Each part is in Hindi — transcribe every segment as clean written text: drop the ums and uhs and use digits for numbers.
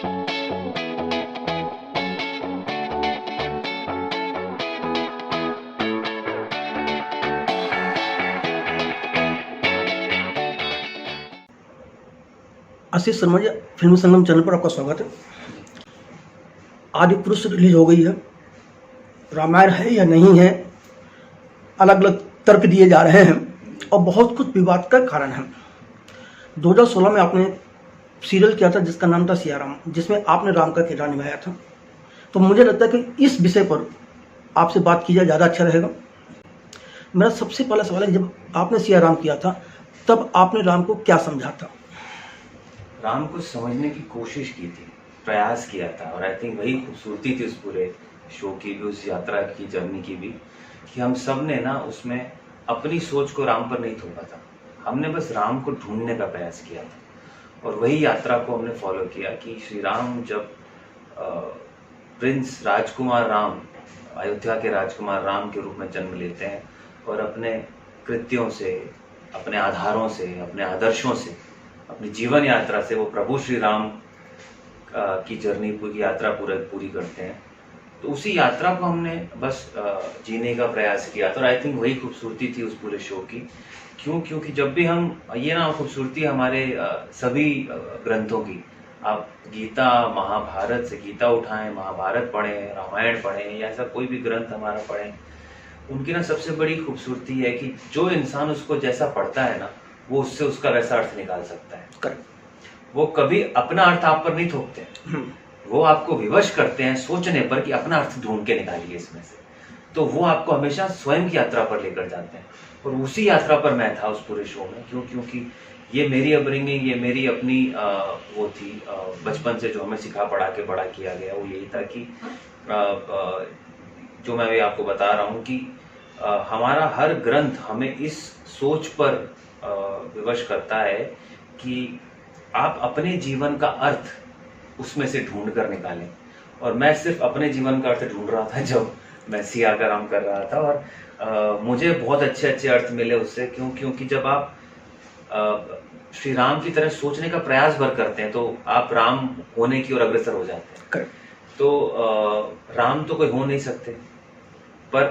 आशीष शर्मा जी, फिल्म संगम चैनल पर आपका स्वागत है। आदि पुरुष रिलीज हो गई है। रामायण है या नहीं है, अलग अलग तर्क दिए जा रहे हैं और बहुत कुछ विवाद का कारण है। 2016 में आपने सीरियल किया था जिसका नाम था सिया राम, जिसमें आपने राम का किरदार निभाया था। तो मुझे लगता है कि इस विषय पर आपसे बात की जाए ज़्यादा अच्छा रहेगा। मेरा सबसे पहला सवाल है, जब आपने सिया राम किया था तब आपने राम को क्या समझा था? राम को समझने की कोशिश की थी, प्रयास किया था, और आई थिंक वही खूबसूरती थी उस पूरे शो की भी, उस यात्रा की, जर्नी की भी, कि हम सब ने ना उसमें अपनी सोच को राम पर नहीं थोपा था। हमने बस राम को ढूंढने का प्रयास किया था और वही यात्रा को हमने फॉलो किया कि श्री राम जब प्रिंस राजकुमार राम, अयोध्या के राजकुमार राम के रूप में जन्म लेते हैं और अपने कृत्यों से, अपने आधारों से, अपने आदर्शों से, अपनी जीवन यात्रा से वो प्रभु श्री राम की जर्नी, पूरी यात्रा पूरी करते हैं। तो उसी यात्रा को हमने बस जीने का प्रयास किया था और आई थिंक वही खूबसूरती थी उस पूरे शो की। क्योंकि जब भी हम ये ना खूबसूरती हमारे सभी ग्रंथों की, आप गीता महाभारत से गीता उठाएं, महाभारत पढ़ें, रामायण पढ़ें या ऐसा कोई भी ग्रंथ हमारा पढ़ें, उनकी ना सबसे बड़ी खूबसूरती है कि जो इंसान उसको जैसा पढ़ता है ना, वो उससे उसका वैसा अर्थ निकाल सकता है। वो कभी अपना अर्थ आप पर नहीं थोपते, वो आपको विवश करते हैं सोचने पर कि अपना अर्थ ढूंढ के निकालिए इसमें से। तो वो आपको हमेशा स्वयं की यात्रा पर लेकर जाते हैं और उसी यात्रा पर मैं था उस पूरे शो में। क्योंकि ये मेरी अपब्रिंगिंग, ये मेरी अपनी वो थी, बचपन से जो हमें सिखा पढ़ा के बड़ा किया गया वो यही था कि जो मैं भी आपको बता रहा हूँ कि हमारा हर ग्रंथ हमें इस सोच पर विवश करता है कि आप अपने जीवन का अर्थ उसमें से ढूंढ कर निकालें। और मैं सिर्फ अपने जीवन का अर्थ ढूंढ रहा था जब मैं सिया का राम कर रहा था, और मुझे बहुत अच्छे अच्छे अर्थ मिले उससे। क्योंकि जब आप श्री राम की तरह सोचने का प्रयास भर करते हैं तो आप राम होने की ओर अग्रसर हो जाते हैं। तो राम तो कोई हो नहीं सकते, पर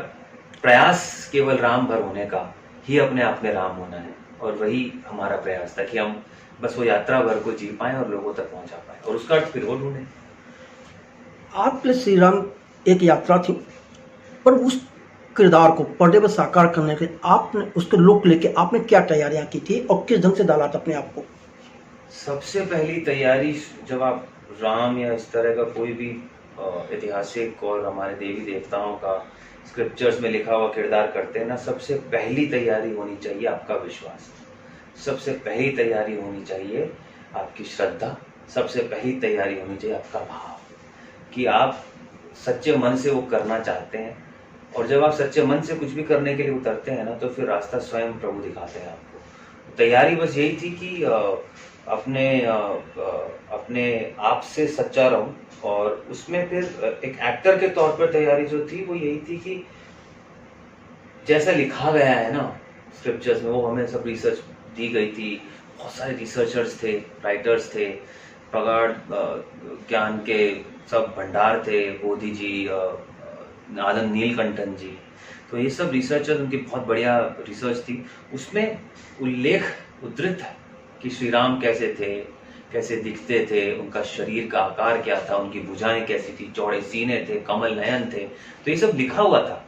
प्रयास केवल राम भर होने का ही अपने आप में राम होना है। और वही हमारा प्रयास था कि हम बस वो यात्रा भर को जी पाएं और लोगों तक पहुंचा पाएं, और उसका अर्थ फिर वो ढूंढें। आप प्लस श्री राम एक यात्रा थी, पर उस किरदार को पर्दे पर साकार करने के लिए आपने उसके लुक लेके आपने क्या तैयारियां की थी और किस ढंग से डाला था अपने आप को? सबसे पहली तैयारी, जब आप राम या इस तरह का कोई भी ऐतिहासिक और हमारे देवी देवताओं का स्क्रिप्चर्स में लिखा हुआ किरदार करते हैं ना, सबसे पहली तैयारी होनी चाहिए आपका विश्वास, सबसे पहली तैयारी होनी चाहिए आपकी श्रद्धा, सबसे पहली तैयारी होनी चाहिए आपका भाव, कि आप सच्चे मन से वो करना चाहते हैं। और जब आप सच्चे मन से कुछ भी करने के लिए उतरते हैं ना, तो फिर रास्ता स्वयं प्रभु दिखाते हैं आपको। तैयारी बस यही थी कि अपने आप से सच्चा रहूं, और उसमें फिर एक एक्टर के तौर पर तैयारी जो थी वो यही थी कि जैसा लिखा गया है ना स्क्रिप्चर्स में, वो हमें सब रिसर्च दी गई थी। बहुत सारे रिसर्चर्स थे, राइटर्स थे, प्रगाढ़ ज्ञान के सब भंडार थे, बोधि जी, आनंद नीलकंठन जी। तो ये सब रिसर्चर्स, उनकी बहुत बढ़िया रिसर्च थी। उसमें उद्धृत है कि श्री राम कैसे थे, कैसे दिखते थे, उनका शरीर का आकार क्या था, उनकी भुजाएं कैसी थी, चौड़े सीने थे, कमल नयन थे। तो ये सब लिखा हुआ था।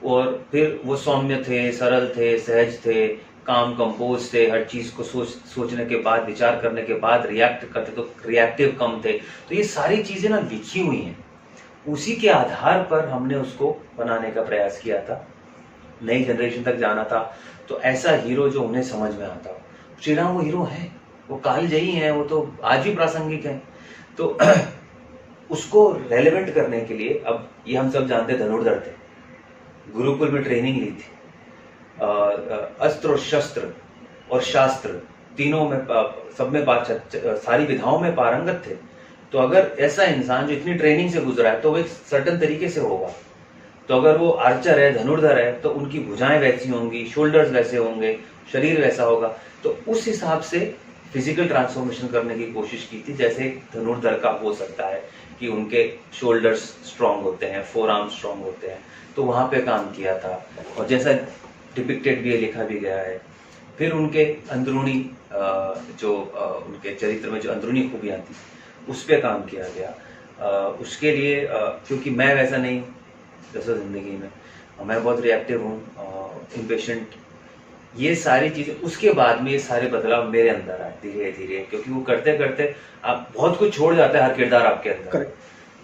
और फिर वो सौम्य थे, सरल थे, सहज थे, काम कंपोज थे, हर चीज को सोचने के बाद, विचार करने के बाद रिएक्ट करते, तो रिएक्टिव कम थे। तो ये सारी चीजें ना लिखी हुई हैं, उसी के आधार पर हमने उसको बनाने का प्रयास किया था। नई जनरेशन तक जाना था, तो ऐसा हीरो जो उन्हें समझ में आता हो। श्री राम वो हीरो हैं, वो कालजयी हैं, वो तो आज भी प्रासंगिक हैं। तो उसको रेलेवेंट करने के लिए, अब ये हम सब जानते, धनुर्धर थे, गुरुकुल में ट्रेनिंग ली थी, अस्त्र और शस्त्र और शास्त्र तीनों में, सब में सारी विधाओं में पारंगत थे। तो अगर ऐसा इंसान जो इतनी ट्रेनिंग से गुजरा है, तो वो एक सर्टेन तरीके से होगा। तो अगर वो आर्चर है, धनुर्धर है, तो उनकी भुजाएं वैसी होंगी, शोल्डर्स वैसे होंगे, शरीर वैसा होगा। तो उस हिसाब से फिजिकल ट्रांसफॉर्मेशन करने की कोशिश की थी, जैसे धनुर्धर का हो सकता है कि उनके शोल्डर्स स्ट्रांग होते हैं, फोर आर्म स्ट्रांग होते हैं, तो वहाँ पे काम किया था। और जैसा डिपिक्टेड भी है, लिखा भी गया है। फिर उनके अंदरूनी उनके चरित्र में जो अंदरूनी खूबियाँ थी उस पर काम किया गया। उसके लिए क्योंकि मैं वैसा नहीं जैसा जिंदगी में, मैं बहुत रिएक्टिव हूँ, इम्पेशेंट, ये सारी चीज़ें उसके बाद में ये सारे बदलाव मेरे अंदर आए धीरे धीरे, क्योंकि वो करते करते आप बहुत कुछ छोड़ जाता है हर किरदार आपके अंदर।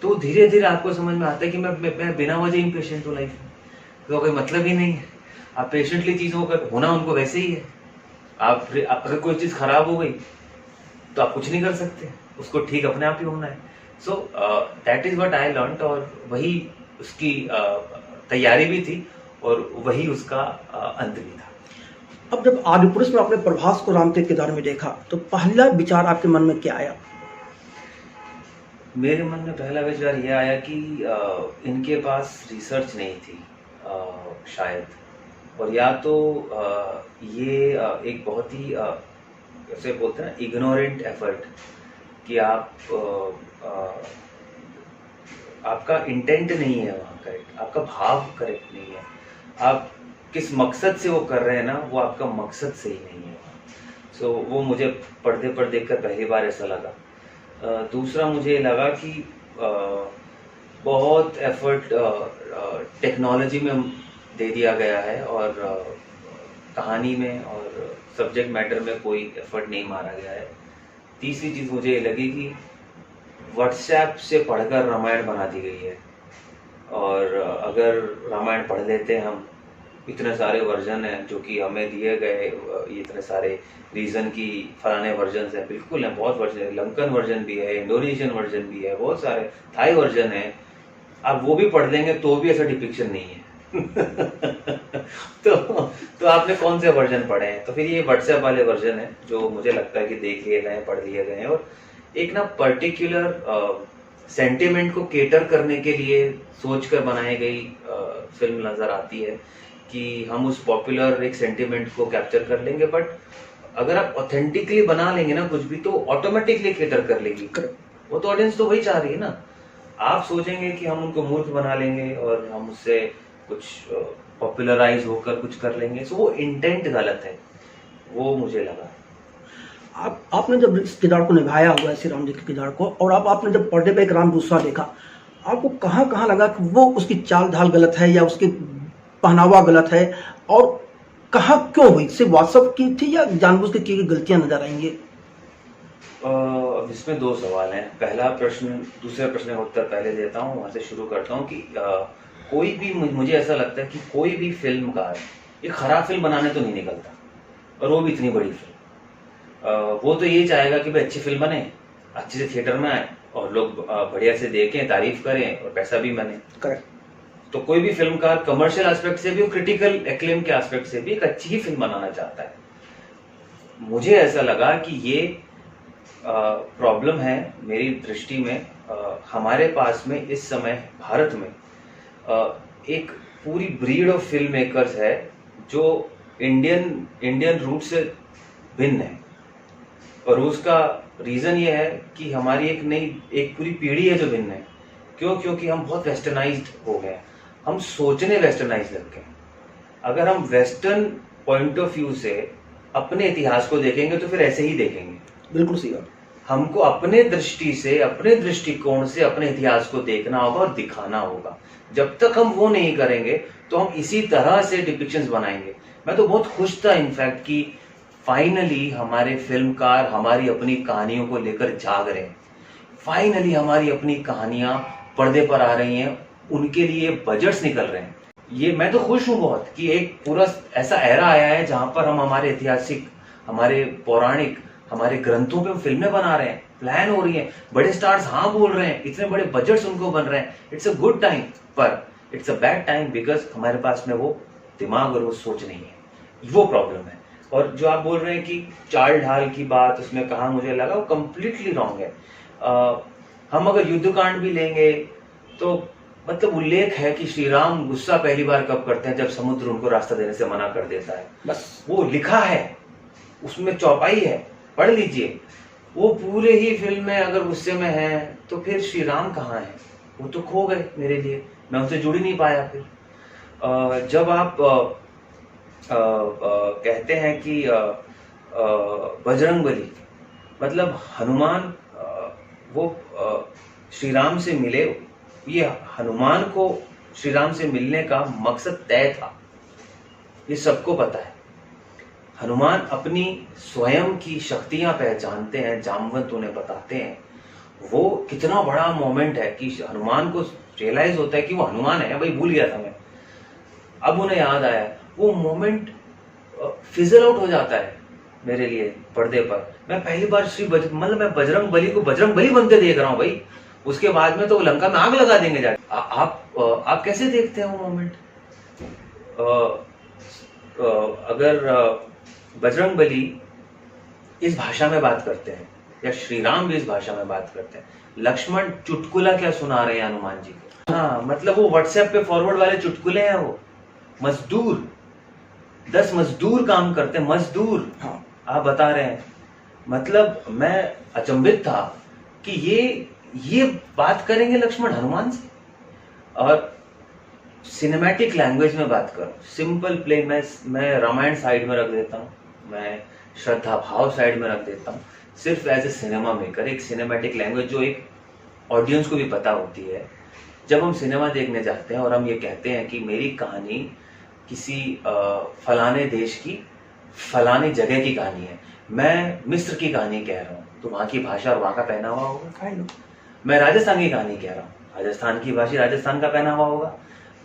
तो धीरे धीरे आपको समझ में आता है कि मैं बिना वजह इम्पेशेंट हूँ लाइफ में, तो कोई मतलब ही नहीं है। आप पेशेंटली चीज़ों का होना उनको वैसे ही है। आप अगर कोई चीज़ खराब हो गई तो आप कुछ नहीं कर सकते, उसको ठीक अपने आप ही होना है। So that is what I learned, और वही उसकी तैयारी भी थी और वही उसका अंत भी था। अब जब आदिपुरुष में आपने प्रभास को राम के किरदार में देखा तो पहला विचार आपके मन में क्या आया? मेरे मन में पहला विचार यह आया कि इनके पास रिसर्च नहीं थी शायद, और या तो ये एक बहुत ही जैसे बोलते हैं ना इग्नोरेंट एफर्ट, कि आपका इंटेंट नहीं है वहाँ करेक्ट, आपका भाव करेक्ट नहीं है, आप किस मकसद से वो कर रहे हैं ना वो आपका मकसद सही नहीं है। सो वो मुझे पर्दे पर देखकर पहली बार ऐसा लगा। दूसरा मुझे लगा कि बहुत एफर्ट टेक्नोलॉजी में दे दिया गया है और कहानी में और सब्जेक्ट मैटर में कोई एफर्ट नहीं मारा गया है। तीसरी चीज़ मुझे लगी कि व्हाट्सएप से पढ़कर रामायण बना दी गई है, और अगर रामायण पढ़ लेते हैं हम, इतने सारे वर्जन हैं जो कि हमें दिए गए, इतने सारे रीजन की फलाने वर्जन हैं, बिल्कुल हैं, बहुत वर्जन है, लंकन वर्जन भी है, इंडोनेशियन वर्जन भी है, बहुत सारे थाई वर्जन है। आप वो भी पढ़ लेंगे तो भी ऐसा डिपिक्शन नहीं है। तो आपने कौन से वर्जन पढ़े हैं? तो फिर ये व्हाट्सएप वाले वर्जन है जो मुझे लगता है कि देख लिए गए, पढ़ लिए गए हैं, और एक ना पर्टिकुलर सेंटिमेंट को केटर करने के लिए सोचकर बनाई गई फिल्म नजर आती है कि हम उस पॉपुलर एक सेंटिमेंट को कैप्चर कर लेंगे, बट अगर आप ऑथेंटिकली बना लेंगे ना कुछ भी तो ऑटोमेटिकली केटर कर लेगी। वो तो ऑडियंस तो वही चाह रही है ना। आप सोचेंगे कि हम उनको मूर्ख बना लेंगे और हम उससे कुछ पॉपुलराइज होकर कुछ कर लेंगे, सो वो इंटेंट गलत है, वो मुझे लगा। आपने जब इस किरदार को निभाया हुआ श्री राम जी के किरदार को, और आपने जब पर्दे पे एक राम दूसरा देखा, आपको कहाँ लगा कि वो उसकी चाल ढाल गलत है या उसकी पहनावा गलत है, और कहाँ क्यों हुई? सिर्फ व्हाट्सएप की थी या जानबूझ के की गलतियां नजर आएंगी? अब इसमें दो सवाल हैं। पहला प्रश्न, दूसरे प्रश्न का उत्तर पहले देता हूँ, वहां से शुरू करता हूँ कि कोई भी, मुझे ऐसा लगता है कि कोई भी फिल्मकार एक खराब फिल्म बनाने तो नहीं निकलता, और वो भी इतनी बड़ी फिल्म। वो तो ये चाहेगा कि भाई अच्छी फिल्म बने, अच्छे से थिएटर में आए और लोग बढ़िया से देखें, तारीफ करें और पैसा भी बने। करेक्ट। तो कोई भी फिल्मकार कमर्शियल एस्पेक्ट से भी और क्रिटिकल एक्लेम के एस्पेक्ट से भी एक अच्छी ही फिल्म बनाना चाहता है। मुझे ऐसा लगा कि ये प्रॉब्लम है मेरी दृष्टि में। हमारे पास में इस समय भारत में एक पूरी ब्रीड ऑफ फिल्म मेकर्स है जो इंडियन रूट से भिन्न है, और उसका रीजन ये है कि हमारी एक पूरी पीढ़ी है जो भिन्न है। क्योंकि हम बहुत वेस्टर्नाइज्ड हो गए, हम सोचने वेस्टर्नाइज लग गए। अगर हम वेस्टर्न पॉइंट ऑफ व्यू से अपने इतिहास को देखेंगे तो फिर ऐसे ही देखेंगे। बिल्कुल सही बात। हमको अपने दृष्टि से, अपने दृष्टिकोण से अपने इतिहास को देखना होगा और दिखाना होगा। जब तक हम वो नहीं करेंगे तो हम इसी तरह से डिपिक्शंस बनाएंगे। मैं तो बहुत खुश था इनफैक्ट कि फाइनली हमारे फिल्मकार हमारी अपनी कहानियों को लेकर जाग रहे हैं। फाइनली हमारी अपनी कहानियां पर्दे पर आ रही हैं, उनके लिए बजट्स निकल रहे हैं। ये मैं तो खुश हूं बहुत कि एक पूरा ऐसा एरा आया है जहां पर हम हमारे ऐतिहासिक, हमारे पौराणिक, हमारे ग्रंथों पे फिल्में बना रहे हैं, प्लान हो रही है, बड़े स्टार्स हाँ बोल रहे हैं, इतने बड़े बजट्स उनको बन रहे हैं। इट्स अ गुड टाइम, पर it's a bad time because हमारे पास में वो दिमाग और वो सोच नहीं है। वो प्रॉब्लम है। और जो आप बोल रहे हैं कि चाल ढाल की बात उसमें कहा, मुझे लगा वो कंप्लीटली रॉन्ग है। हम अगर युद्धकांड भी लेंगे तो मतलब उल्लेख है कि श्री राम गुस्सा पहली बार कब करते हैं, जब समुद्र उनको रास्ता देने से मना कर देता है। बस वो लिखा है, उसमें चौपाई है, पढ़ लीजिए। वो पूरे ही फिल्म में अगर गुस्से में है तो फिर श्री राम कहाँ है? वो तो खो गए मेरे लिए, मैं उनसे जुड़ ही नहीं पाया। फिर जब आप कहते हैं कि बजरंगबली मतलब हनुमान वो श्री राम से मिले, ये हनुमान को श्री राम से मिलने का मकसद तय था, ये सबको पता है। हनुमान अपनी स्वयं की शक्तियां पहचानते हैं, जामवंत उन्हें बताते हैं। वो कितना बड़ा मोमेंट है कि हनुमान को रियलाइज होता है कि वो हनुमान है, भाई भूल गया था मैं, अब उन्हें याद आया। वो मोमेंट फिजल आउट हो जाता है मेरे लिए पर्दे पर। मैं पहली बार मतलब मैं बजरंग बली को बजरंग बली बनते देख रहा हूँ भाई। उसके बाद में तो लंका में आग लगा देंगे जाके। आप कैसे देखते हैं वो मोमेंट? अगर बजरंग बली इस भाषा में बात करते हैं या श्री राम भी इस भाषा में बात करते हैं, लक्ष्मण चुटकुला क्या सुना रहे हैं हनुमान जी को? हाँ, मतलब वो व्हाट्सएप पे फॉरवर्ड वाले चुटकुले हैं। वो मजदूर 10 मजदूर काम करते हैं, मजदूर। हाँ, आप बता रहे हैं। मतलब मैं अचंभित था कि ये बात करेंगे लक्ष्मण हनुमान से। और सिनेमैटिक लैंग्वेज में बात करूं, सिंपल प्ले, मैं रामायण साइड में रख देता हूं, मैं श्रद्धा भाव साइड में रख देता हूं, सिर्फ एज ए सिनेमा मेकर। एक सिनेमैटिक लैंग्वेज जो एक ऑडियंस को भी पता होती है। जब हम सिनेमा देखने जाते हैं और हम ये कहते हैं कि मेरी कहानी किसी फलाने देश की फलाने जगह की कहानी है, मैं मिस्र की कहानी कह रहा हूँ तो वहाँ की भाषा और वहाँ का पहनावा होगा। मैं राजस्थान की कहानी कह रहा हूँ, राजस्थान की भाषा, राजस्थान का पहनावा होगा।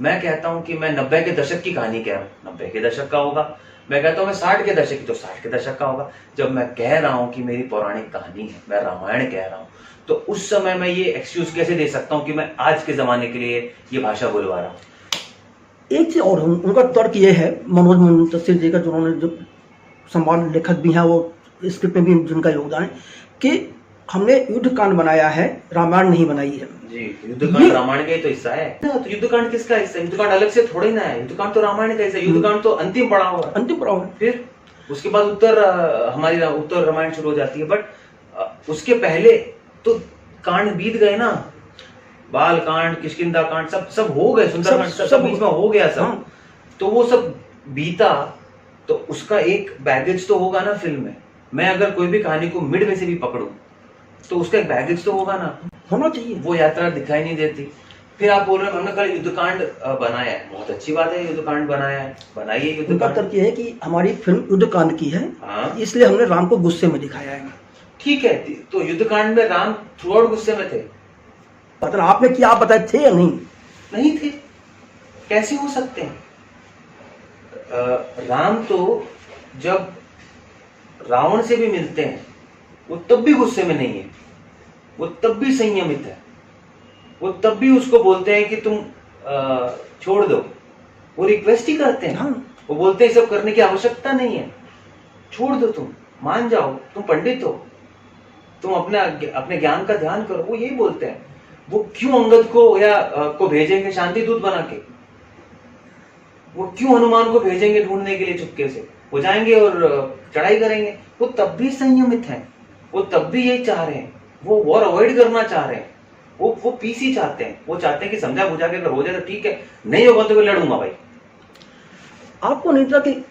मैं कहता हूँ कि मैं 90 के दशक की कहानी कह रहा हूँ, 90 के दशक का होगा। मैं कहता हूँ मैं 60 के दशक की, तो 60 के दशक का होगा। जब मैं कह रहा हूँ कि मेरी पौराणिक कहानी है, मैं रामायण कह रहा हूँ, तो उस समय मैं ये एक्सक्यूज कैसे दे सकता हूँ कि मैं आज के जमाने के लिए ये भाषा बोलवा रहा हूँ? एक चीज और उनका तर्क ये है, मनोज मुंतशिर जी का, जो उन्होंने जो संवाद लेखक भी हैं, वो स्क्रिप्ट में भी जिनका योगदान है, कि हमने युद्धकांड बनाया है, रामायण नहीं बनाई है। जी, युद्धकांड रामायण का ही तो हिस्सा है। तो युद्धकांड किसका हिस्सा है? युद्धकांड अलग से थोड़ी ना है, युद्धकांड तो रामायण का हिस्सा है। युद्धकांड तो अंतिम पड़ाव है, अंतिम पड़ाव है। फिर उसके बाद हमारी उत्तर रामायण शुरू हो जाती है। बट उसके पहले तो कांड बीत गए ना, बाल कांड, किष्किंधा कांड, सब हो गए, सुंदरकांड सब बीच में हो गया सब। हाँ। तो वो सब बीता, तो उसका एक बैगेज तो होगा ना फिल्म में। मैं अगर कोई भी कहानी को मिड में से भी पकड़ूं तो उसका एक बैगेज तो होगा ना, होना चाहिए। वो यात्रा दिखाई नहीं देती। फिर आप बोल रहे हैं हमने कल युद्धकांड बनाया है, बहुत अच्छी बात है, युद्धकांड बनाया है, बनाइए युद्धकांड। उनका तर्क ये है कि हमारी फिल्म युद्धकांड की है। हाँ? इसलिए हमने राम को गुस्से में दिखाया है। ठीक है, तो युद्धकांड में राम थ्रू आउट गुस्से में थे। पता आपने क्या आप बताए थे या नहीं? नहीं थे, कैसे हो सकते हैं? राम तो जब रावण से भी मिलते हैं वो तब भी गुस्से में नहीं है, वो तब भी संयमित है, वो तब भी उसको बोलते हैं कि तुम छोड़ दो। वो रिक्वेस्ट ही करते हैं। हाँ। वो बोलते हैं सब करने की आवश्यकता नहीं है, छोड़ दो, तुम मान जाओ, तुम पंडित हो, तुम अपने ज्ञान का ध्यान करो। वो यही बोलते हैं। वो क्यों अंगद को भेजेंगे शांति दूत बना के? वो क्यों हनुमान को भेजेंगे ढूंढने के लिए चुपके से? वो जाएंगे और चढ़ाई करेंगे। वो तब भी संयमित हैं, वो तब भी यही चाह रहे हैं, वो वॉर अवॉइड करना चाह रहे हैं, वो पीस ही चाहते हैं। वो चाहते हैं कि समझा बुझा के अगर हो जाए तो ठीक है, नहीं होगा तो मैं लड़ूंगा भाई। आपको नहीं था कि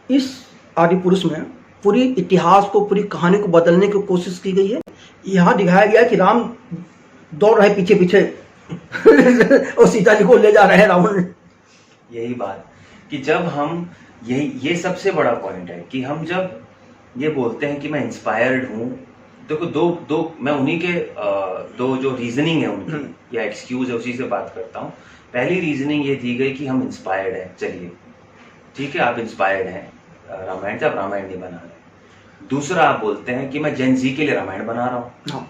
इस आदि पुरुष में पूरी इतिहास को, पूरी कहानी को बदलने की कोशिश की गई है? यहाँ दिखाया गया कि राम दौड़ रहे पीछे पीछे और सीता जी को ले जा रहे हैं रावण। यही बात कि जब हम ये सबसे बड़ा पॉइंट है कि हम जब ये बोलते हैं कि मैं इंस्पायर्ड हूँ, देखो दो मैं उन्हीं के दो जो रीजनिंग है उनकी या एक्सक्यूज है उसी से बात करता हूँ। पहली रीजनिंग ये दी गई कि हम इंस्पायर्ड हैं, चलिए ठीक है, आप इंस्पायर्ड हैं रामायण से, आप रामायण नहीं बना रहे। दूसरा आप बोलते हैं कि मैं जेन जी के लिए रामायण बना रहा हूँ।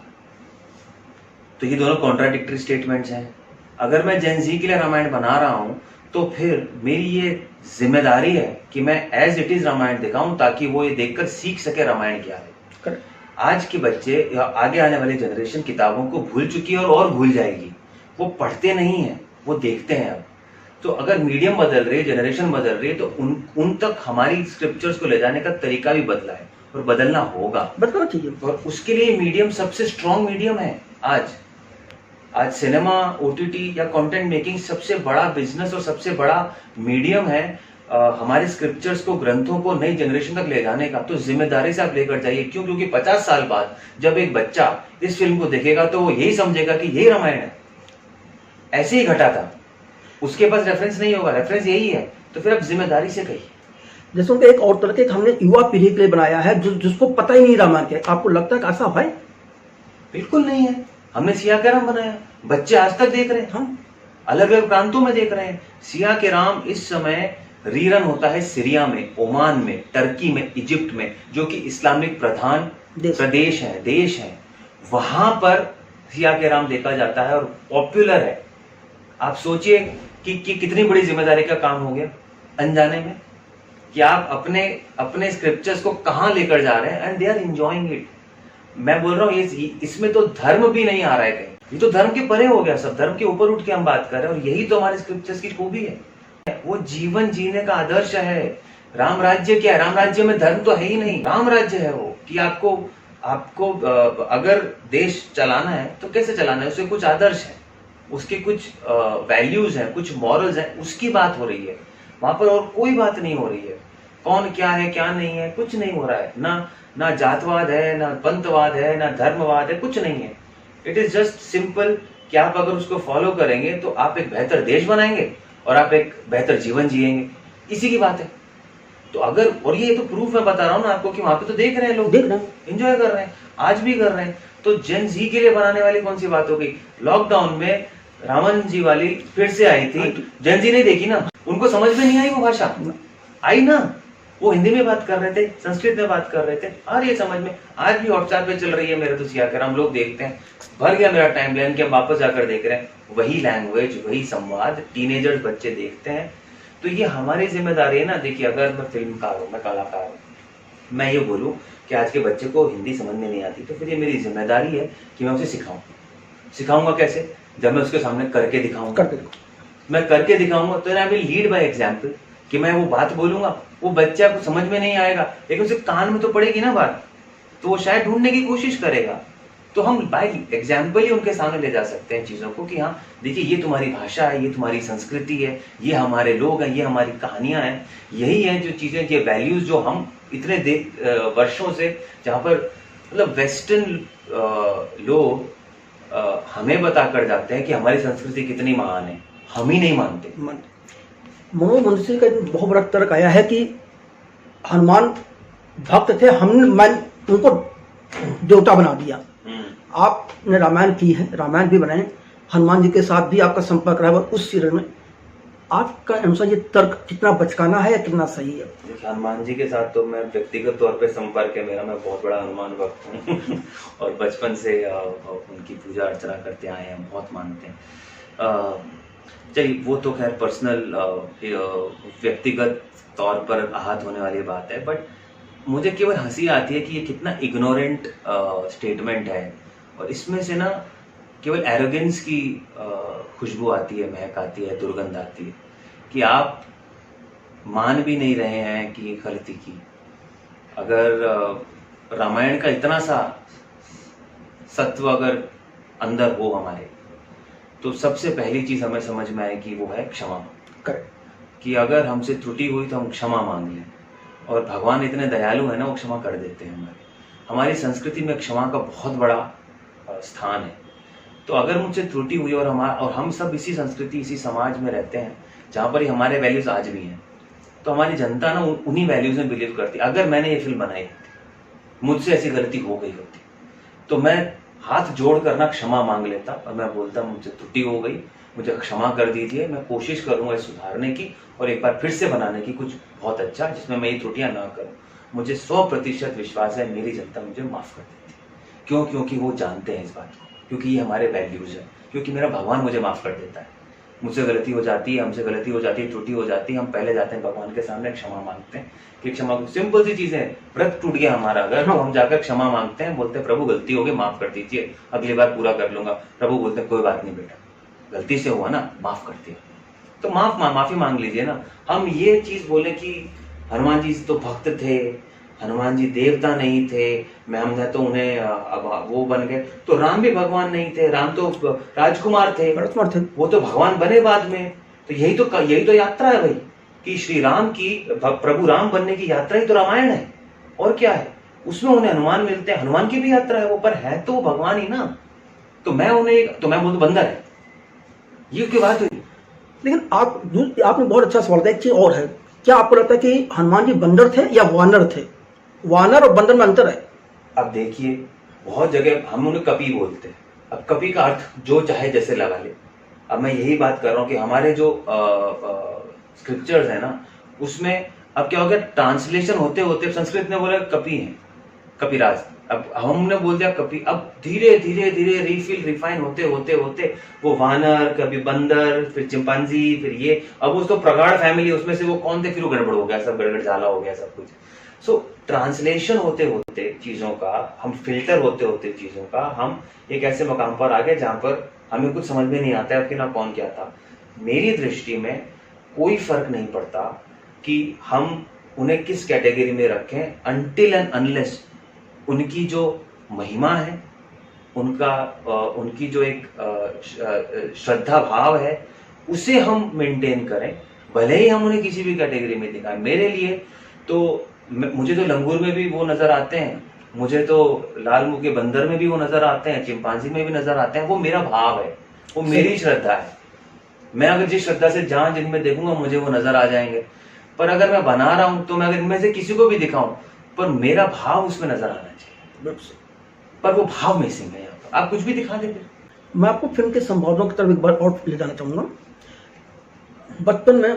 तो ये दोनों कॉन्ट्राडिक्टरी स्टेटमेंट्स हैं। अगर मैं जेन जी के लिए रामायण बना रहा हूँ तो फिर मेरी ये जिम्मेदारी है कि मैं एज इट इज रामायण दिखाऊं ताकि वो ये देखकर सीख सके रामायण क्या है। आज के बच्चे या आगे आने वाली जनरेशन किताबों को भूल चुकी है और भूल जाएगी। वो पढ़ते नहीं है, वो देखते हैं अब। तो अगर मीडियम बदल रही है, जनरेशन बदल रही है, तो उन तक हमारी स्क्रिप्चर्स को ले जाने का तरीका भी बदला है। और बदलना होगा, बदलना चाहिए। और उसके लिए मीडियम सबसे स्ट्रॉन्ग मीडियम है। आज सिनेमा, ओटीटी या कंटेंट मेकिंग सबसे बड़ा बिजनेस और सबसे बड़ा मीडियम है हमारे स्क्रिप्चर्स को, ग्रंथों को नई जनरेशन तक ले जाने का। तो जिम्मेदारी से आप लेकर जाइए। क्यों? क्योंकि 50 साल बाद जब एक बच्चा इस फिल्म को देखेगा तो वो यही समझेगा कि यही रामायण है, ऐसे ही घटा था। उसके पास रेफरेंस नहीं होगा, रेफरेंस यही है। तो फिर आप जिम्मेदारी से कहिए। जैसे उनका एक और तरह के हमने युवा पीढ़ी के लिए बनाया है जिसको पता ही नहीं रामायण के। आपको लगता है कि ऐसा है? बिल्कुल नहीं है। हमने सिया के राम बनाया, बच्चे आज तक देख रहे हैं, हम अलग अलग प्रांतों में देख रहे हैं। सिया के राम इस समय रीरन होता है सीरिया में, ओमान में, टर्की में, इजिप्ट में, जो कि इस्लामिक प्रधान प्रदेश है, देश है। वहां पर सिया के राम देखा जाता है और पॉपुलर है। आप सोचिए कि कितनी बड़ी जिम्मेदारी का काम हो गया अनजाने में, कि आप अपने स्क्रिप्चर्स को कहां लेकर जा रहे हैं, and they are enjoying it. मैं बोल रहा हूँ इसमें तो धर्म भी नहीं आ रहा है कहीं, ये तो धर्म के परे हो गया सब, धर्म के ऊपर उठ के हम बात कर रहे हैं। और यही तो हमारे स्क्रिप्चर्स की खूबी है, वो जीवन जीने का आदर्श है। राम राज्य क्या है? राम राज्य में धर्म तो है ही नहीं, राम राज्य है वो, कि आपको अगर देश चलाना है तो कैसे चलाना है, उसके कुछ आदर्श है, उसके कुछ वैल्यूज हैं, कुछ मॉरल्स हैं, उसकी बात हो रही है वहां पर। और कोई बात नहीं हो रही है कौन क्या है क्या नहीं है, कुछ नहीं हो रहा है। ना जातवाद है, ना पंथवाद है, ना धर्मवाद है, कुछ नहीं है। इट इज जस्ट सिंपल कि आप अगर उसको फॉलो करेंगे तो आप एक बेहतर देश बनाएंगे और आप एक बेहतर जीवन जिएंगे, इसी की बात है। तो अगर, और ये तो प्रूफ मैं बता रहा हूँ ना आपको, कि वहां पे तो देख रहे हैं लोग, देख रहे हैं, एंजॉय कर रहे हैं, आज भी कर रहे हैं। तो जेन जी के लिए बनाने वाली कौन सी बात हो गई? लॉकडाउन में रावण जी वाली फिर से आई थी, जेन जी नहीं देखी ना, उनको समझ में नहीं आई वो भाषा, आई ना, वो हिंदी में बात कर रहे थे, संस्कृत में बात कर रहे थे, आ रही है समझ में। आज भी हॉटस्टार पे चल रही है मेरे तो सिया के राम, लोग देखते हैं, भर गया मेरा टाइम लाइन कि हम वापस जाकर देख रहे हैं, वही लैंग्वेज, वही संवाद, टीनेजर्स बच्चे देखते हैं। तो ये हमारी जिम्मेदारी है ना। देखिए, अगर मैं फिल्मकार हूँ, मैं कलाकार हूँ, मैं ये बोलूँ कि आज के बच्चे को हिंदी समझ में नहीं आती, तो फिर ये मेरी जिम्मेदारी है कि मैं उसे सिखाऊं। सिखाऊंगा कैसे? जब मैं उसके सामने करके दिखाऊंगा, मैं करके दिखाऊंगा तो I will lead by example, कि मैं वो बात बोलूंगा, वो बच्चा को समझ में नहीं आएगा लेकिन उसे कान में तो पड़ेगी ना बात, तो वो शायद ढूंढने की कोशिश करेगा। तो हम बाय एग्जाम्पल ही उनके सामने ले जा सकते हैं चीजों को, कि हाँ देखिए, ये तुम्हारी भाषा है, ये तुम्हारी संस्कृति है, ये हमारे लोग हैं, ये हमारी कहानियां हैं, यही है जो चीजें, ये वैल्यूज जो हम इतने वर्षों से, जहाँ पर मतलब वेस्टर्न लोग हमें बता कर जाते हैं कि हमारी संस्कृति कितनी महान है, हम ही नहीं मानते। मनोज मुंशी का बहुत बड़ा तर्क आया है कि हनुमान भक्त थे, हमने उनको देवता बना दिया। आपने रामायण की है, रामायण भी बनाए, हनुमान जी के साथ भी आपका संपर्क रहा है उस सीरियल में। आपका अनुसार ये तर्क कितना बचकाना है या कितना सही है? देखिए, हनुमान जी के साथ तो मैं व्यक्तिगत तौर पे संपर्क है मेरा, मैं बहुत बड़ा हनुमान भक्त हूँ और बचपन से उनकी पूजा अर्चना करते आए हैं, बहुत मानते हैं। चलिए, वो तो खैर पर्सनल व्यक्तिगत तौर पर आहत होने वाली बात है, बट मुझे केवल हंसी आती है कि ये कितना इग्नोरेंट स्टेटमेंट है, और इसमें से ना केवल एरोगेंस की खुशबू आती है, महक आती है, दुर्गंध आती है, कि आप मान भी नहीं रहे हैं कि ये गलती की। अगर रामायण का इतना सा सत्व अगर अंदर हो हमारे, तो सबसे पहली चीज हमें समझ में आए कि वो है क्षमा। कि अगर हमसे त्रुटि हुई तो हम क्षमा मांग लें, और भगवान इतने दयालु है ना, वो क्षमा कर देते हैं। हमारी संस्कृति में क्षमा का बहुत बड़ा स्थान है। तो अगर मुझसे त्रुटि हुई और हम सब इसी संस्कृति, इसी समाज में रहते हैं जहाँ पर हमारे वैल्यूज आज भी हैं, तो हमारी जनता ना उन्हीं वैल्यूज में बिलीव करती। अगर मैंने ये फिल्म बनाई होती, मुझसे ऐसी गलती हो गई होती, तो मैं हाथ जोड़ कर ना क्षमा मांग लेता और मैं बोलता, मुझसे त्रुटि हो गई, मुझे क्षमा कर दीजिए, मैं कोशिश करूंगा सुधारने की और एक बार फिर से बनाने की कुछ बहुत अच्छा, जिसमें मैं ये त्रुटियां ना करूं। मुझे 100% विश्वास है मेरी जनता मुझे माफ कर देती। क्यों? क्योंकि वो जानते हैं इस बात को, क्योंकि ये हमारे वैल्यूज है, क्योंकि मेरा भगवान मुझे माफ कर देता है। मुझसे गलती हो जाती है, हमसे गलती हो जाती है, त्रुटि हो जाती है, हम पहले जाते हैं भगवान के सामने, क्षमा मांगते हैं कि क्षमा। सिंपल सी चीज है, व्रत टूट गया हमारा अगर, तो हम जाकर क्षमा मांगते हैं, बोलते हैं प्रभु गलती हो गई, माफ कर दीजिए, अगली बार पूरा कर लूंगा। प्रभु बोलते हैं कोई बात नहीं बेटा, गलती से हुआ ना, माफ कर दिया, तो माफी मांग लीजिए ना। हम ये चीज बोले कि हनुमान जी तो भक्त थे, हनुमान जी देवता नहीं थे, मैं हमने तो उन्हें अब वो बन गए। तो राम भी भगवान नहीं थे, राम तो राजकुमार थे, वो तो भगवान बने बाद में। तो यही तो यात्रा है भाई, कि श्री राम की प्रभु राम बनने की यात्रा ही तो रामायण है, और क्या है। उसमें उन्हें हनुमान मिलते हैं, हनुमान की भी यात्रा है वो, पर है तो भगवान ही ना। तो मैं बोलूं बंदर है, ये की बात हुई। लेकिन आपने बहुत अच्छा सवाल किया। एक चीज और है, क्या आपको लगता है कि हनुमान जी बंदर थे या वानर थे? वानर और बंदर में अंतर है। अब देखिए, बहुत जगह हम उन्हें कपि बोलते हैं। अब कपि का अर्थ जो चाहे जैसे लगा ले। अब मैं यही बात कर रहा हूँ कि हमारे जो स्क्रिप्चर्स है ना, उसमें अब क्या हो गया, ट्रांसलेशन होते होते संस्कृत ने बोला कपि है, कपिराज, अब हमने बोल दिया कपि। अब धीरे धीरे धीरे रिफाइन होते होते होते वो वानर, कभी बंदर, फिर चिंपांजी, फिर ये, अब उस तो प्रगाढ़ फैमिली, उसमें से वो कौन थे, फिर वो गड़बड़ हो गया, सब गड़बड़ झाला हो गया सब कुछ। सो ट्रांसलेशन होते होते चीजों का, हम फिल्टर होते होते चीजों का, हम एक ऐसे मकाम पर आ गए जहां पर हमें कुछ समझ में नहीं आता है कि ना कौन क्या था। मेरी दृष्टि में कोई फर्क नहीं पड़ता कि हम उन्हें किस कैटेगरी में रखें, अनटिल एंड अनलेस उनकी जो महिमा है, उनकी जो एक श्रद्धा भाव है, उसे हम मेंटेन करें, भले ही हम उन्हें किसी भी कैटेगरी में दिखाएं। मेरे लिए तो, मुझे तो लंगूर में भी वो नजर आते हैं, मुझे तो लाल मुंह के बंदर में भी वो नजर आते हैं, चिंपांजी में भी नजर आते हैं। वो मेरा भाव है, वो मेरी श्रद्धा है। मैं अगर जिस श्रद्धा से जहां जिनमें देखूंगा मुझे वो नजर आ जाएंगे। पर अगर मैं बना रहा हूं तो मैं अगर इनमें से किसी को भी दिखाऊं, पर मेरा भाव उसमें नजर आना चाहिए। पर वो भाव मिसिंग है यहाँ पर। आप कुछ भी दिखा देते। मैं आपको फिल्म के संवादों की तरफ एक बार और ले जाना चाहूंगा। बचपन में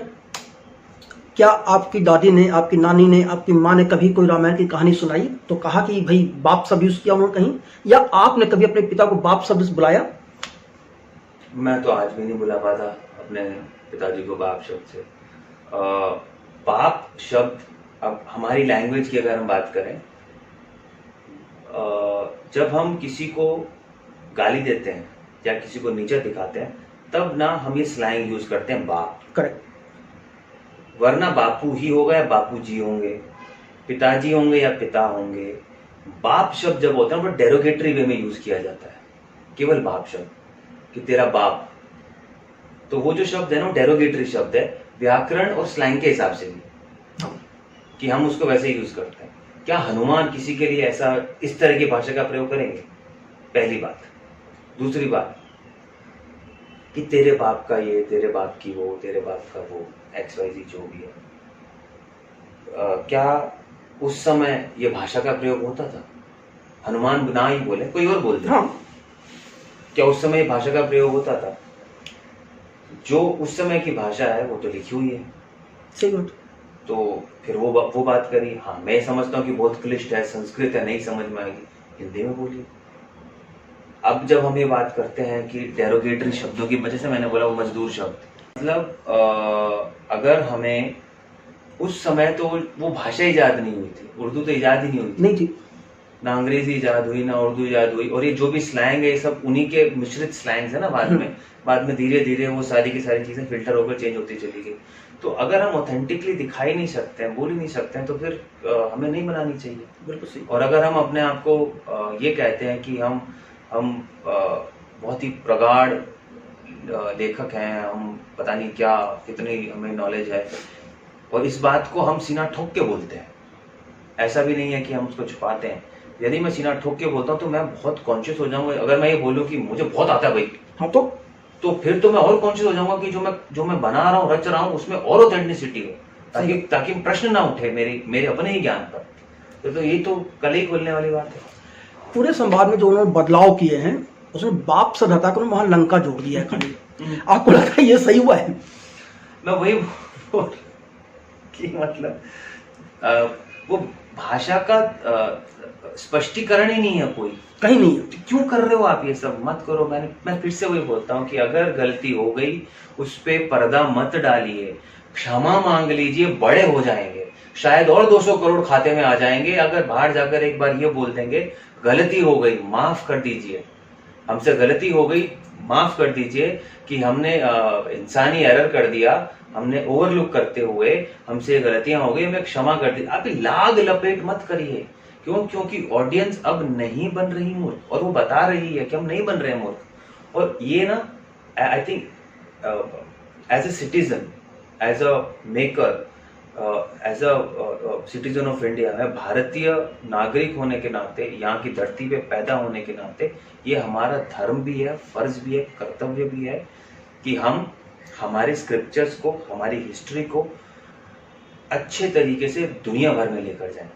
क्या आपकी दादी ने, आपकी नानी ने, आपकी माँ ने कभी कोई रामायण की कहानी सुनाई तो कहा कि भाई बाप शब्द यूज किया उन्होंने कहीं, या आपने कभी अपने पिता को बाप शब्द बुलाया? मैं तो आज भी नहीं बुला पाता अपने पिताजी को बाप शब्द से। बाप शब्द, अब हमारी लैंग्वेज की अगर हम बात करें, जब हम किसी को गाली देते हैं या किसी को नीचा दिखाते हैं, तब ना हम ये स्लैंग यूज करते हैं बाप। करेक्ट। वरना बापू ही होगा या बापू जी होंगे, पिताजी होंगे या पिता होंगे। बाप शब्द जब होता है वो डेरोगेटरी वे में यूज किया जाता है, केवल बाप शब्द, कि तेरा बाप। तो वो जो शब्द है ना, डेरोगेटरी शब्द है, व्याकरण और स्लैंग के हिसाब से भी, कि हम उसको वैसे यूज करते हैं। क्या हनुमान किसी के लिए ऐसा इस तरह की भाषा का प्रयोग करेंगे? पहली बात। दूसरी बात कि तेरे बाप का ये, तेरे बाप की वो, तेरे बाप का वो, XYZ जो भी है, क्या उस समय ये भाषा का प्रयोग होता था? हनुमान ना ही बोले, कोई और बोल दे, हाँ। क्या उस समय ये भाषा का प्रयोग होता था? जो उस समय की भाषा है वो तो लिखी हुई है। सही बात। तो फिर वो बात करी। हाँ, मैं समझता हूँ कि बहुत क्लिष्ट है, संस्कृत है, नहीं समझ में आएगी, हिंदी में बोलिए। अब जब हम ये बात करते हैं कि डेरोगेटरी शब्दों की वजह से, मैंने बोला वो मजदूर शब्द, मतलब अगर हमें उस समय तो वो भाषा ईजाद नहीं हुई थी, उर्दू तो ईजाद ही नहीं हुई थी, ना अंग्रेजी ईजाद हुई, ना उर्दू ईजाद हुई। और ये जो भी स्लैंग है, ये सब उन्हीं के मिश्रित स्लैंग्स है ना। बाद में धीरे धीरे वो सारी की सारी चीजें फिल्टर होकर चेंज होती चली गई। तो अगर हम ऑथेंटिकली दिखाई नहीं सकते हैं, बोल ही नहीं सकते हैं, तो फिर हमें नहीं बनानी चाहिए। बिल्कुल सही। और अगर हम अपने आप को ये कहते हैं कि हम बहुत ही प्रगाढ़ लेखक हैं, हम पता नहीं क्या, कितनी हमें नॉलेज है, और इस बात को हम सीना ठोक के बोलते हैं, ऐसा भी नहीं है कि हम उसको छुपाते हैं। यदि मैं सीना ठोक के बोलता हूँ तो मैं बहुत कॉन्शियस हो जाऊंगा। अगर मैं ये बोलूँ कि मुझे बहुत आता है भाई, हाँ, तो फिर तो मैं और कॉन्शियस हो जाऊंगा कि जो मैं बना रहा हूँ, रच रहा हूँ, उसमें और ऑथेंटिसिटी हो, ताकि प्रश्न ना उठे मेरे अपने ही ज्ञान पर। तो ये तो कल ही खोलने वाली बात है। पूरे संवाद में जो उन्होंने बदलाव किए हैं, उसमें बाप शब्द हटा कर वहां लंका जोड़ दिया है खाली। आपको लगता है ये सही हुआ है? मैं वही कि मतलब वो भाषा का स्पष्टीकरण ही नहीं है, कोई कहीं नहीं है। तो क्यों कर रहे हो आप ये सब? मत करो। मैं फिर से वही बोलता हूँ कि अगर गलती हो गई, उस पे पर्दा मत डालिए, क्षमा मांग लीजिए, बड़े हो जाएंगे, शायद और 200 करोड़ खाते में आ जाएंगे। अगर बाहर जाकर एक बार ये बोल देंगे गलती हो गई, माफ कर दीजिए, हमसे गलती हो गई, माफ कर दीजिए कि हमने इंसानी एरर कर दिया, हमने ओवरलुक करते हुए हमसे गलतियां हो गई, हमें क्षमा कर दी। आप लाग लपेट मत करिए। क्यों? क्योंकि ऑडियंस अब नहीं बन रही मूर्ख, और वो बता रही है कि हम नहीं बन रहे मूर्ख। और ये ना, I think as a citizen, as a maker, as a citizen of India, मैं भारतीय नागरिक होने के नाते, यहाँ की धरती पे पैदा होने के नाते, ये हमारा धर्म भी है, फर्ज भी है, कर्तव्य भी है कि हम हमारे स्क्रिप्चर्स को, हमारी हिस्ट्री को अच्छे तरीके से दुनिया भर में लेकर जाएं।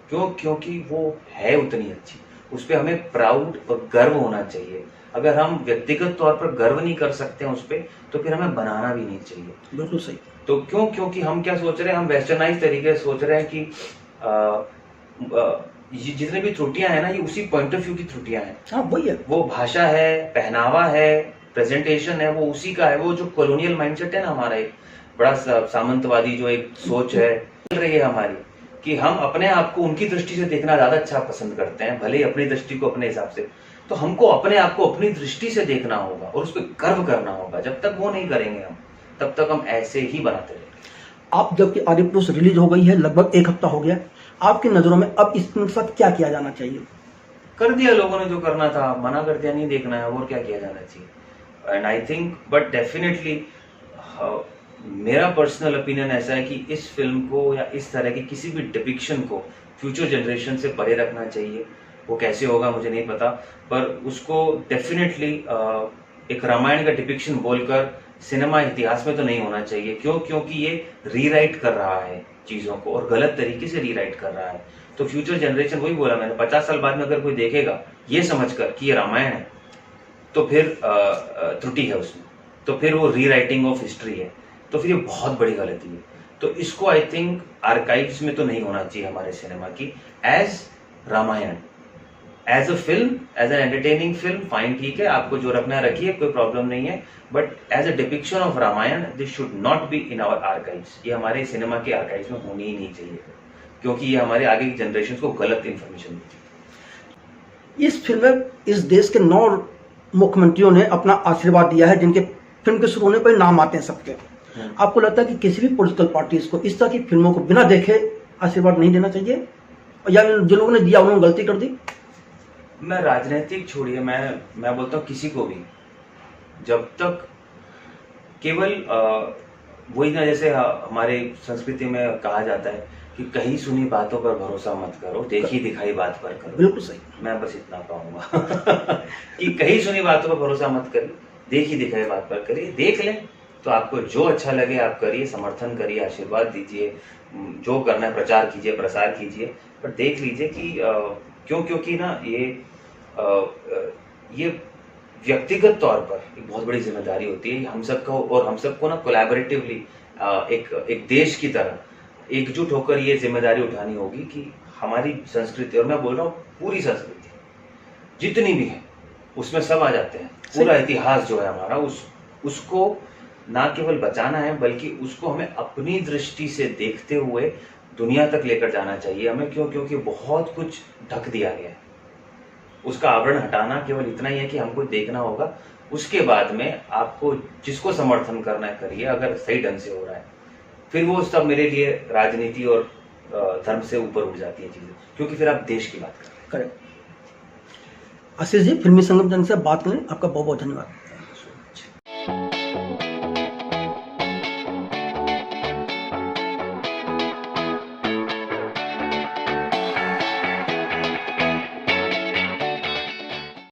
क्यों? क्योंकि वो है उतनी अच्छी, उस पर हमें प्राउड और गर्व होना चाहिए। अगर हम व्यक्तिगत तौर पर गर्व नहीं कर सकते हैं उस पर, तो फिर हमें बनाना भी नहीं चाहिए। बिल्कुल सही। तो क्यों? क्योंकि हम क्या सोच रहे हैं, हम वेस्टर्नाइज तरीके से सोच रहे हैं कि ये जितनी भी त्रुटियां हैं ना, ये उसी पॉइंट ऑफ व्यू की त्रुटियां हैं। हाँ, वही है। वो भाषा है, पहनावा है, प्रेजेंटेशन है, वो उसी का है। वो जो कॉलोनियल माइंडसेट है ना हमारा, एक बड़ा सामंतवादी जो एक सोच है चल रही है हमारी, कि हम अपने आप को उनकी दृष्टि से देखना ज्यादा अच्छा पसंद करते हैं, भले ही अपनी दृष्टि को अपने हिसाब से। तो हमको अपने आप को अपनी दृष्टि से देखना होगा और उस पर गर्व करना होगा। जब तक वो नहीं करेंगे हम, तब तक हम ऐसे ही बनाते रहेंगे। आप जबकि आदिपुरुष रिलीज हो गई है, लगभग 1 हफ्ता हो गया, आपकी नजरों में अब इस फिल्म के साथ क्या किया जाना चाहिए? कर दिया लोगों ने जो करना था, मना कर दिया, नहीं देखना है, और क्या किया जाना चाहिए। And I think, but definitely मेरा पर्सनल ओपिनियन ऐसा है कि इस फिल्म को या इस तरह की किसी भी डिपिक्शन को फ्यूचर जनरेशन से परे रखना चाहिए। वो कैसे होगा मुझे नहीं पता, पर उसको डेफिनेटली एक रामायण का डिपिक्शन बोलकर सिनेमा इतिहास में तो नहीं होना चाहिए। क्यों? क्योंकि ये रीराइट कर रहा है चीजों को, और गलत तरीके से रीराइट कर रहा है। तो फ्यूचर जनरेशन, वही बोला मैंने, 50 साल बाद में अगर कोई देखेगा ये समझकर कि ये रामायण है, तो फिर त्रुटि है उसमें, तो फिर वो रीराइटिंग ऑफ हिस्ट्री है, तो फिर ये बहुत बड़ी गलती है। तो इसको आई थिंक आर्काइव्स में तो नहीं होना चाहिए हमारे सिनेमा की। As Ramayana, as a film, as an entertaining film, fine, ठीक है, आपको जो रखना है रखिए, कोई प्रॉब्लम नहीं है। But as a depiction of Ramayana, this should not be in our archives. ये हमारे सिनेमा के आर्काइव्स में होनी ही नहीं चाहिए, क्योंकि ये हमारे आगे की जनरेशन को गलत इंफॉर्मेशन देती है। इस फिल्म में इस देश के 9 मुख्यमंत्रियों ने अपना आशीर्वाद दिया है, जिनके फिल्म के शुरू होने पर नाम आते हैं सबके। आपको लगता है कि किसी भी पॉलिटिकल पार्टीज को इस तरह की फिल्मों को बिना देखे आशीर्वाद नहीं देना चाहिए, या जिन लोगों ने दिया उन्होंने गलती कर दी? मैं राजनीतिक छोड़िए, मैं बोलता हूँ किसी को भी, जब तक केवल वही ना, जैसे हमारे संस्कृति में कहा जाता है कि कहीं सुनी बातों पर भरोसा मत करो, देखी दिखाई बात पर करो। बिल्कुल सही। मैं बस इतना कहूंगा कि कहीं सुनी बातों पर भरोसा मत करिए, देखी दिखाई बात पर करिए। देख लें तो आपको जो अच्छा लगे आप करिए, समर्थन करिए, आशीर्वाद दीजिए, जो करना है प्रचार कीजिए, प्रसार कीजिए, पर देख लीजिए कि क्यों, क्योंकि ना ये व्यक्तिगत तौर पर एक बहुत बड़ी जिम्मेदारी होती है हम सबका, और हम सबको ना कोलैबोरेटिवली एक देश की तरह एकजुट होकर ये जिम्मेदारी उठानी होगी कि हमारी संस्कृति, और मैं बोल रहा हूँ पूरी संस्कृति जितनी भी है उसमें सब आ जाते हैं, पूरा इतिहास जो है हमारा, उसको ना केवल बचाना है, बल्कि उसको हमें अपनी दृष्टि से देखते हुए दुनिया तक लेकर जाना चाहिए हमें। क्यों? क्योंकि बहुत कुछ ढक दिया गया है, उसका आवरण हटाना केवल इतना ही है कि हमको देखना होगा। उसके बाद में आपको जिसको समर्थन करना है करिए, अगर सही ढंग से हो रहा है, फिर वो सब मेरे लिए राजनीति और धर्म से ऊपर उठ जाती है चीजें, क्योंकि फिर आप देश की बात कर रहे हैं। करेक्ट। आशीष जी, फिल्मी संगम जन से बात करें, आपका बहुत बहुत धन्यवाद।